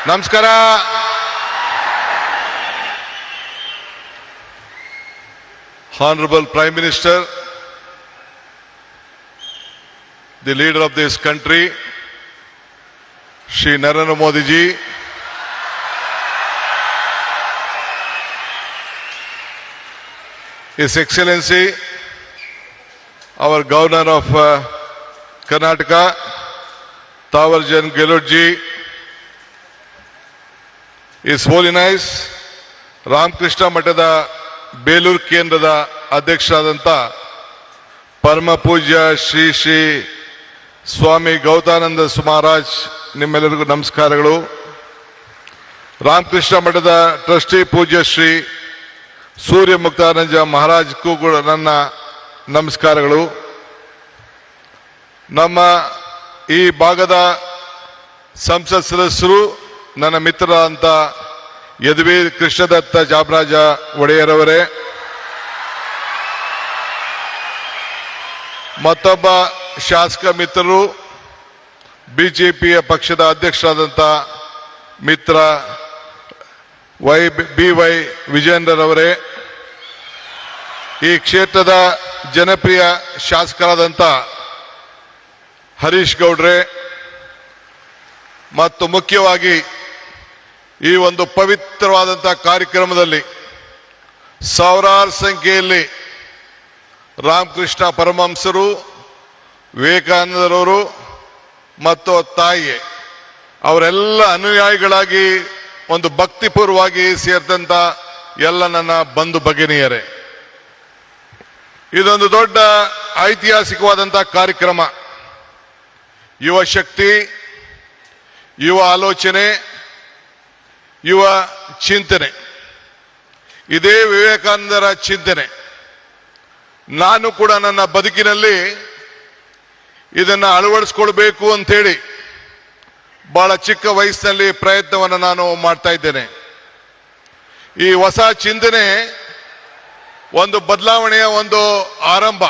ನಮಸ್ಕಾರ. Honorable Prime Minister, the leader of this country, Shri Narendra Modi ji, His Excellency, our Governor of Karnataka, Tawarjan Gehlot ji, His Holiness Ramakrishna Mathada Belur ಕೇಂದ್ರದ ಅಧ್ಯಕ್ಷರಾದಂಥ ಪರಮ ಪೂಜ್ಯ ಶ್ರೀ ಶ್ರೀ ಸ್ವಾಮಿ ಗೌತಾನಂದ ಮಹಾರಾಜ್, ನಿಮ್ಮೆಲ್ಲರಿಗೂ ನಮಸ್ಕಾರಗಳು. ರಾಮಕೃಷ್ಣ ಮಠದ trustee ಪೂಜ್ಯ ಶ್ರೀ ಸೂರ್ಯ ಮುಕ್ತಾನಂದ ಮಹಾರಾಜ್ಗೂ ಕೂಡ ನನ್ನ ನಮಸ್ಕಾರಗಳು. ನಮ್ಮ ಈ ಭಾಗದ ಸಂಸತ್ ಸದಸ್ಯರು, ನನ್ನ ಮಿತ್ರರಾದಂಥ ಯದುವೀರ್ ಕೃಷ್ಣದತ್ತ ಜಾಮರಾಜ ಒಡೆಯರ್ ಅವರೇ, ಮತ್ತೊಬ್ಬ ಶಾಸಕ ಮಿತ್ರರು, ಬಿಜೆಪಿಯ ಪಕ್ಷದ ಅಧ್ಯಕ್ಷರಾದಂಥ ಮಿತ್ರ BY ವಿಜೇಂದ್ರರವರೇ, ಈ ಕ್ಷೇತ್ರದ ಜನಪ್ರಿಯ ಶಾಸಕರಾದಂಥ ಹರೀಶ್ ಗೌಡ್ರೆ, ಮತ್ತು ಮುಖ್ಯವಾಗಿ ಈ ಒಂದು ಪವಿತ್ರವಾದಂಥ ಕಾರ್ಯಕ್ರಮದಲ್ಲಿ ಸಾವಿರಾರು ಸಂಖ್ಯೆಯಲ್ಲಿ ರಾಮಕೃಷ್ಣ ಪರಮಹಂಸರು, ವಿವೇಕಾನಂದರವರು ಮತ್ತು ತಾಯಿ ಅವರೆಲ್ಲ ಅನುಯಾಯಿಗಳಾಗಿ ಒಂದು ಭಕ್ತಿಪೂರ್ವವಾಗಿ ಸೇರಿದಂಥ ಎಲ್ಲ ನನ್ನ ಬಂಧು ಭಗಿನಿಯರೇ, ಇದೊಂದು ದೊಡ್ಡ ಐತಿಹಾಸಿಕವಾದಂಥ ಕಾರ್ಯಕ್ರಮ. ಯುವ ಶಕ್ತಿ, ಯುವ ಆಲೋಚನೆ, ಯುವ ಚಿಂತನೆ, ಇದೇ ವಿವೇಕಾನಂದರ ಚಿಂತನೆ. ನಾನು ಕೂಡ ನನ್ನ ಬದುಕಿನಲ್ಲಿ ಇದನ್ನು ಅಳವಡಿಸ್ಕೊಳ್ಬೇಕು ಅಂತೇಳಿ ಬಹಳ ಚಿಕ್ಕ ವಯಸ್ಸಿನಲ್ಲಿ ಪ್ರಯತ್ನವನ್ನು ನಾನು ಮಾಡ್ತಾ ಇದ್ದೇನೆ. ಈ ಹೊಸ ಚಿಂತನೆ ಒಂದು ಬದಲಾವಣೆಯ ಒಂದು ಆರಂಭ.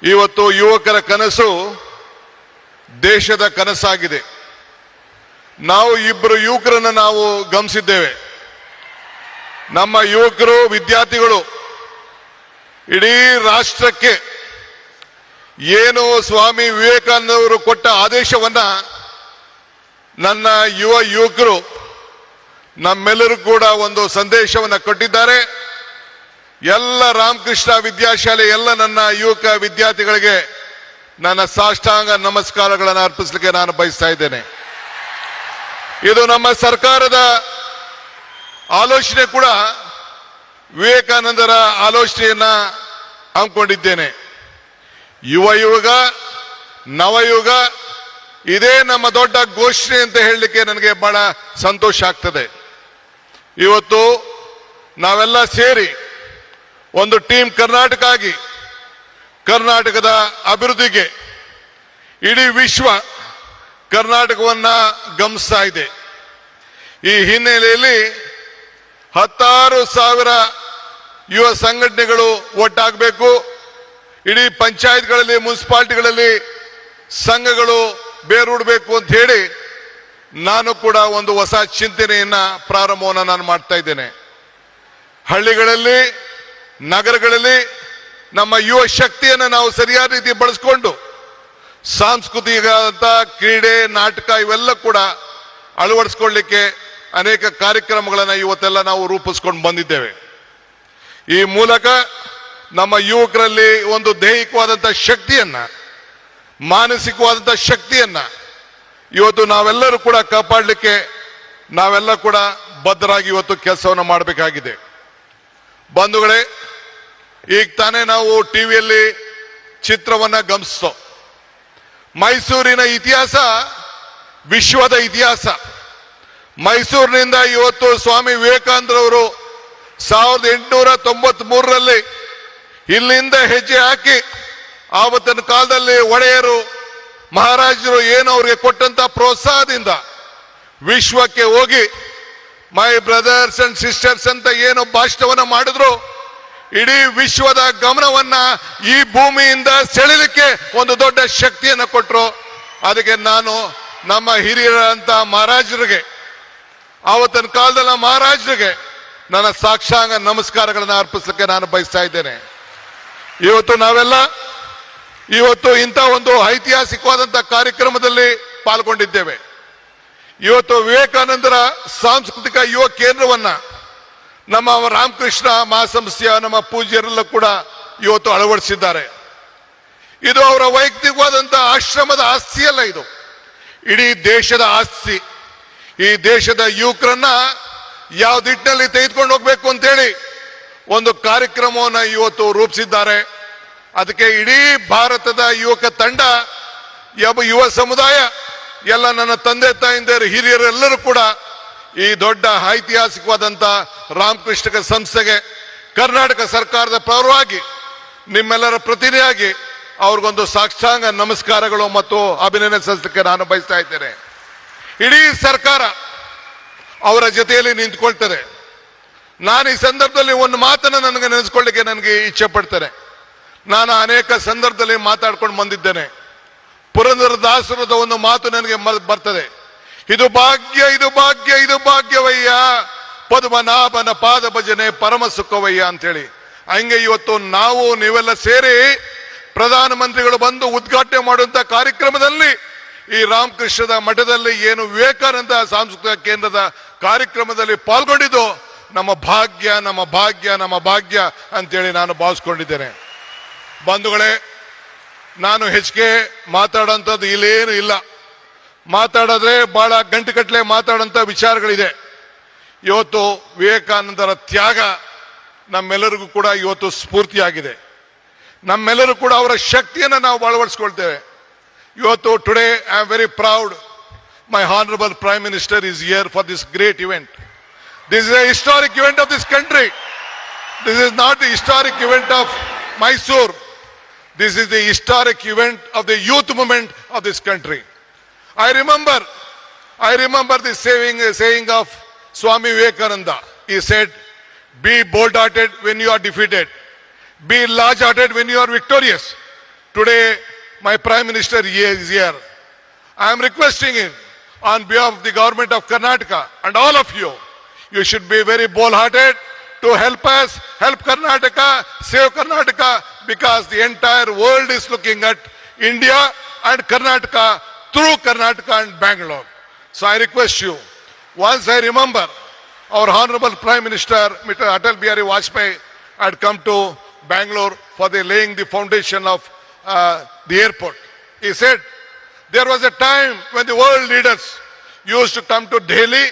ಇವತ್ತು ಯುವಕರ ಕನಸು ದೇಶದ ಕನಸಾಗಿದೆ. ನಾವು ಇಬ್ಬರು ಯುವಕರನ್ನು ನಾವು ಗಮನಿಸಿದ್ದೇವೆ. ನಮ್ಮ ಯುವಕರು, ವಿದ್ಯಾರ್ಥಿಗಳು ಇಡೀ ರಾಷ್ಟ್ರಕ್ಕೆ ಏನು ಸ್ವಾಮಿ ವಿವೇಕಾನಂದ ಅವರು ಕೊಟ್ಟ ಆದೇಶವನ್ನ ನನ್ನ ಯುವಕರು ನಮ್ಮೆಲ್ಲರೂ ಕೂಡ ಒಂದು ಸಂದೇಶವನ್ನು ಕೊಟ್ಟಿದ್ದಾರೆ. ಎಲ್ಲ ರಾಮಕೃಷ್ಣ ವಿದ್ಯಾಶಾಲೆ ಎಲ್ಲ ನನ್ನ ಯುವಕ ವಿದ್ಯಾರ್ಥಿಗಳಿಗೆ ನನ್ನ ಸಾಷ್ಟಾಂಗ ನಮಸ್ಕಾರಗಳನ್ನು ಅರ್ಪಿಸಲಿಕ್ಕೆ ನಾನು ಬಯಸ್ತಾ ಇದ್ದೇನೆ. ಇದು ನಮ್ಮ ಸರ್ಕಾರದ ಆಲೋಚನೆ ಕೂಡ ವಿವೇಕಾನಂದರ ಆಲೋಚನೆಯನ್ನ ಹಮ್ಮಿಕೊಂಡಿದ್ದೇನೆ. ಯುಗ ನವಯುಗ, ಇದೇ ನಮ್ಮ ದೊಡ್ಡ ಘೋಷಣೆ ಅಂತ ಹೇಳಲಿಕ್ಕೆ ನನಗೆ ಬಹಳ ಸಂತೋಷ ಆಗ್ತದೆ. ಇವತ್ತು ನಾವೆಲ್ಲ ಸೇರಿ ಒಂದು ಟೀಮ್ ಕರ್ನಾಟಕ ಆಗಿ ಕರ್ನಾಟಕದ ಅಭಿವೃದ್ಧಿಗೆ ಇಡೀ ವಿಶ್ವ ಕರ್ನಾಟಕವನ್ನ ಗಮನಿಸ್ತಾ ಇದೆ. ಈ ಹಿನ್ನೆಲೆಯಲ್ಲಿ 16,000 ಯುವ ಸಂಘಟನೆಗಳು ಒಟ್ಟಾಗಬೇಕು. ಇಡೀ ಪಂಚಾಯತ್ಗಳಲ್ಲಿ, ಮುನ್ಸಿಪಾಲಿಟಿಗಳಲ್ಲಿ ಸಂಘಗಳು ಬೇರೂಡಬೇಕು ಅಂತ ಹೇಳಿ ನಾನು ಕೂಡ ಒಂದು ಹೊಸ ಚಿಂತನೆಯನ್ನ ಪ್ರಾರಂಭವನ್ನು ನಾನು ಮಾಡ್ತಾ ಇದ್ದೇನೆ. ಹಳ್ಳಿಗಳಲ್ಲಿ, ನಗರಗಳಲ್ಲಿ ನಮ್ಮ ಯುವ ಶಕ್ತಿಯನ್ನು ನಾವು ಸರಿಯಾದ ರೀತಿ ಬಳಸ್ಕೊಂಡು ಸಾಂಸ್ಕೃತಿಕ ಕ್ರೀಡೆ, ನಾಟಕ ಇವೆಲ್ಲ ಕೂಡ ಅಳವಡಿಸ್ಕೊಳ್ಳಿಕ್ಕೆ ಅನೇಕ ಕಾರ್ಯಕ್ರಮಗಳನ್ನು ಇವತ್ತೆಲ್ಲ ನಾವು ರೂಪಿಸ್ಕೊಂಡು ಬಂದಿದ್ದೇವೆ. ಈ ಮೂಲಕ ನಮ್ಮ ಯುವಕರಲ್ಲಿ ಒಂದು ದೈಹಿಕವಾದಂಥ ಶಕ್ತಿಯನ್ನ, ಮಾನಸಿಕವಾದಂಥ ಶಕ್ತಿಯನ್ನ ಇವತ್ತು ನಾವೆಲ್ಲರೂ ಕೂಡ ಕಾಪಾಡಲಿಕ್ಕೆ ನಾವೆಲ್ಲ ಕೂಡ ಬದ್ಧರಾಗಿ ಇವತ್ತು ಕೆಲಸವನ್ನು ಮಾಡಬೇಕಾಗಿದೆ. ಬಂಧುಗಳೇ, ಈಗ ತಾನೇ ನಾವು ಟಿವಿಯಲ್ಲಿ ಚಿತ್ರವನ್ನ ಗಮನಿಸೋ, ಮೈಸೂರಿನ ಇತಿಹಾಸ ವಿಶ್ವದ ಇತಿಹಾಸ. ಮೈಸೂರಿನಿಂದ ಇವತ್ತು ಸ್ವಾಮಿ ವಿವೇಕಾನಂದರವರು 1893ರಲ್ಲಿ ಇಲ್ಲಿಂದ ಹೆಜ್ಜೆ ಹಾಕಿ ಆವತ್ತಿನ ಕಾಲದಲ್ಲಿ ಒಡೆಯರು, ಮಹಾರಾಜರು ಏನು ಅವರಿಗೆ ಕೊಟ್ಟಂತ ಪ್ರೋತ್ಸಾಹದಿಂದ ವಿಶ್ವಕ್ಕೆ ಹೋಗಿ ಮೈ ಬ್ರದರ್ಸ್ ಅಂಡ್ ಸಿಸ್ಟರ್ಸ್ ಅಂತ ಏನು ಭಾಷಣವನ್ನ ಮಾಡಿದ್ರು, ಇಡೀ ವಿಶ್ವದ ಗಮನವನ್ನ ಈ ಭೂಮಿಯಿಂದ ಸೆಳೆಯಲಿಕ್ಕೆ ಒಂದು ದೊಡ್ಡ ಶಕ್ತಿಯನ್ನು ಕೊಟ್ಟರು. ಅದಕ್ಕೆ ನಾನು ನಮ್ಮ ಹಿರಿಯರಂತ ಮಹಾರಾಜರಿಗೆ, ಆವತ್ತಿನ ಕಾಲದಲ್ಲಿ ಮಹಾರಾಜರಿಗೆ ನನ್ನ ಸಾಕ್ಷಾಂಗ ನಮಸ್ಕಾರಗಳನ್ನು ಅರ್ಪಿಸಲಿಕ್ಕೆ ನಾನು ಬಯಸ್ತಾ ಇದ್ದೇನೆ. ಇವತ್ತು ನಾವೆಲ್ಲ ಇಂಥ ಒಂದು ಐತಿಹಾಸಿಕವಾದಂತಹ ಕಾರ್ಯಕ್ರಮದಲ್ಲಿ ಪಾಲ್ಗೊಂಡಿದ್ದೇವೆ. ಇವತ್ತು ವಿವೇಕಾನಂದರ ಸಾಂಸ್ಕೃತಿಕ ಯುವ ಕೇಂದ್ರವನ್ನ ನಮ್ಮ ರಾಮಕೃಷ್ಣ ಮಹಾಸಂಸ್ಥೆಯ ನಮ್ಮ ಪೂಜ್ಯರೆಲ್ಲ ಕೂಡ ಇವತ್ತು ಅಳವಡಿಸಿದ್ದಾರೆ. ಇದು ಅವರ ವೈಯಕ್ತಿಕವಾದಂತಹ ಆಶ್ರಮದ ಆಸ್ತಿಯಲ್ಲ, ಇದು ಇಡೀ ದೇಶದ ಆಸ್ತಿ. ಈ ದೇಶದ ಯುವಕರನ್ನ ಯಾವ ದಿಟ್ಟಿನಲ್ಲಿ ತೆಗೆದುಕೊಂಡು ಹೋಗ್ಬೇಕು ಅಂತೇಳಿ ಒಂದು ಕಾರ್ಯಕ್ರಮವನ್ನು ಇವತ್ತು ರೂಪಿಸಿದ್ದಾರೆ. ಅದಕ್ಕೆ ಇಡೀ ಭಾರತದ ಯುವಕ ತಂಡ, ಯುವ ಸಮುದಾಯ, ಎಲ್ಲ ನನ್ನ ತಂದೆ ತಾಯಿಂದಿರು, ಹಿರಿಯರೆಲ್ಲರೂ ಕೂಡ ಈ ದೊಡ್ಡ ಐತಿಹಾಸಿಕವಾದಂತ ರಾಮಕೃಷ್ಣ ಸಂಸ್ಥೆಗೆ ಕರ್ನಾಟಕ ಸರ್ಕಾರದ ಪರವಾಗಿ ನಿಮ್ಮೆಲ್ಲರ ಪ್ರತಿನಿಧಿಯಾಗಿ ಅವ್ರಿಗೊಂದು ಸಾಷ್ಟಾಂಗ ನಮಸ್ಕಾರಗಳು ಮತ್ತು ಅಭಿನಂದನೆ ಸಲ್ಲಿಸಲಿಕ್ಕೆ ನಾನು ಬಯಸ್ತಾ ಇದ್ದೇನೆ. ಇಡೀ ಸರ್ಕಾರ ಅವರ ಜೊತೆಯಲ್ಲಿ ನಿಂತ್ಕೊಳ್ತದೆ. ನಾನು ಈ ಸಂದರ್ಭದಲ್ಲಿ ಒಂದು ಮಾತನ್ನು ನನಗೆ ಇಚ್ಛೆ ಪಡ್ತೇನೆ. ನಾನು ಅನೇಕ ಸಂದರ್ಭದಲ್ಲಿ ಮಾತಾಡ್ಕೊಂಡು ಬಂದಿದ್ದೇನೆ. ಪುರಂದರದಾಸರದ ಒಂದು ಮಾತು ನನಗೆ ಬರ್ತದೆ. ಇದು ಭಾಗ್ಯ, ಇದು ಭಾಗ್ಯ, ಇದು ಭಾಗ್ಯವಯ್ಯ, ಪದ್ಮನಾಭನ ಪಾದ ಭಜನೆ ಪರಮ ಸುಖವಯ್ಯ ಅಂತೇಳಿ. ಹಂಗೆ ಇವತ್ತು ನಾವು ನೀವೆಲ್ಲ ಸೇರಿ ಪ್ರಧಾನಮಂತ್ರಿಗಳು ಬಂದು ಉದ್ಘಾಟನೆ ಮಾಡುವಂತ ಕಾರ್ಯಕ್ರಮದಲ್ಲಿ ಈ ರಾಮಕೃಷ್ಣದ ಮಠದಲ್ಲಿ ಏನು ವಿವೇಕಾನಂದ ಸಾಂಸ್ಕೃತಿಕ ಕೇಂದ್ರದ ಕಾರ್ಯಕ್ರಮದಲ್ಲಿ ಪಾಲ್ಗೊಂಡಿದ್ದು ನಮ್ಮ ಭಾಗ್ಯ, ನಮ್ಮ ಭಾಗ್ಯ, ನಮ್ಮ ಭಾಗ್ಯ ಅಂತೇಳಿ ನಾನು ಭಾವಿಸ್ಕೊಂಡಿದ್ದೇನೆ. ಬಂಧುಗಳೇ, ನಾನು ಹೆಚ್ಚಿಗೆ ಮಾತಾಡೋಂಥದ್ದು ಇಲ್ಲೇನು ಇಲ್ಲ. ಮಾತಾಡಿದ್ರೆ ಬಹಳ ಗಂಟೆಗಟ್ಟಲೆ ಮಾತಾಡೋಂಥ ವಿಚಾರಗಳಿದೆ. ಇವತ್ತು ವಿವೇಕಾನಂದರ ತ್ಯಾಗ ನಮ್ಮೆಲ್ಲರಿಗೂ ಕೂಡ ಇವತ್ತು ಸ್ಫೂರ್ತಿಯಾಗಿದೆ. ನಮ್ಮೆಲ್ಲರೂ ಕೂಡ ಅವರ ಶಕ್ತಿಯನ್ನು ನಾವು ಅಳವಡಿಸ್ಕೊಳ್ತೇವೆ. ಇವತ್ತು today I am very proud my honourable prime minister is here for this great event. This is A historic event of this country. This is not the historic event of Mysore. This is the historic event of the youth movement of this country. I remember the saying of Swami Vivekananda. He said, be bold-hearted when you are defeated. Be large-hearted when you are victorious. Today, my Prime Minister is here. I am requesting him on behalf of the government of Karnataka and all of you, you should be very bold-hearted to help us, help Karnataka, save Karnataka, because the entire world is looking at India and Karnataka through Karnataka and Bangalore. So I request you, once I remember our Honorable Prime Minister, Mr. Atal Bihari Vajpayee, had come to Bangalore for the laying the foundation of the airport. He said, there was a time when the world leaders used to come to Delhi,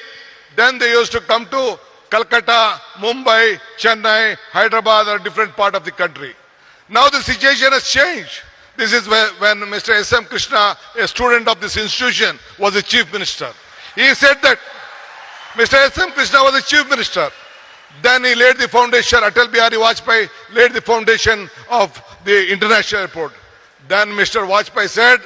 then they used to come to Calcutta, Mumbai, Chennai, Hyderabad, or different part of the country. Now the situation has changed. This is when Mr. S.M. Krishna, a student of this institution, was the chief minister. He said that Mr. S.M. Krishna was the chief minister. Then he laid the foundation, Atal Bihari Vajpayee laid the foundation of the international airport. Then Mr. Vajpayee said,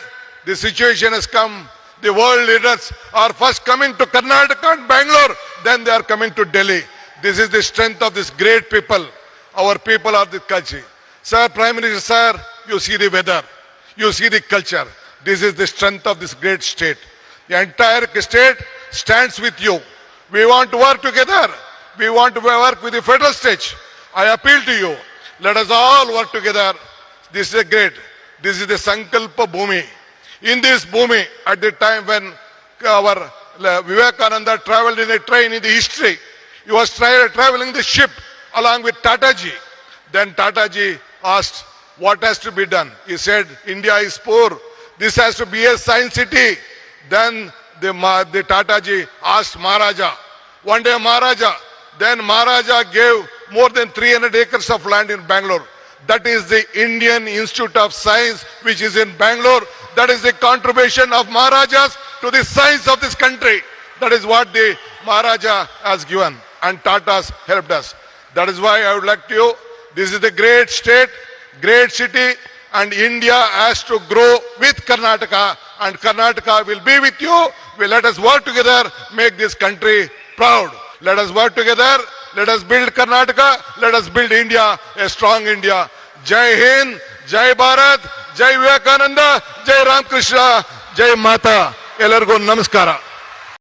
the situation has come. The world leaders are first coming to Karnataka and Bangalore, then they are coming to Delhi. This is the strength of this great people. Our people are the culture. Sir, Prime Minister, sir, you see the weather, you see the culture. This is the strength of this great state. The entire state stands with you. We want to work together. We want to work with the federal state. I appeal to you. Let us all work together. This is great. This is the Sankalpa Bhumi. In this Bhumi, at the time when our Vivekananda traveled in a train in the history, he was traveling the ship along with Tataji. Then Tataji asked, what has to be done? He said, India is poor. This has to be a science city. Then the Tataji asked Maharaja. One day Maharaja gave more than 300 acres of land in Bangalore. That is the Indian Institute of Science, which is in Bangalore. That is the contribution of Maharajas to the science of this country. That is what the Maharaja has given, and Tatas helped us. That is why I would like to, this is the great state, great city, and India has to grow with Karnataka, and Karnataka will be with you. Let us work together, make this country proud. Let us work together. Let us build Karnataka. Let us build India, a strong India. Jai Hind, Jai Bharat, Jai Vivekananda, Jai Ramakrishna, Jai Mata. ಎಲ್ಲರಿಗೂ ನಮಸ್ಕಾರ.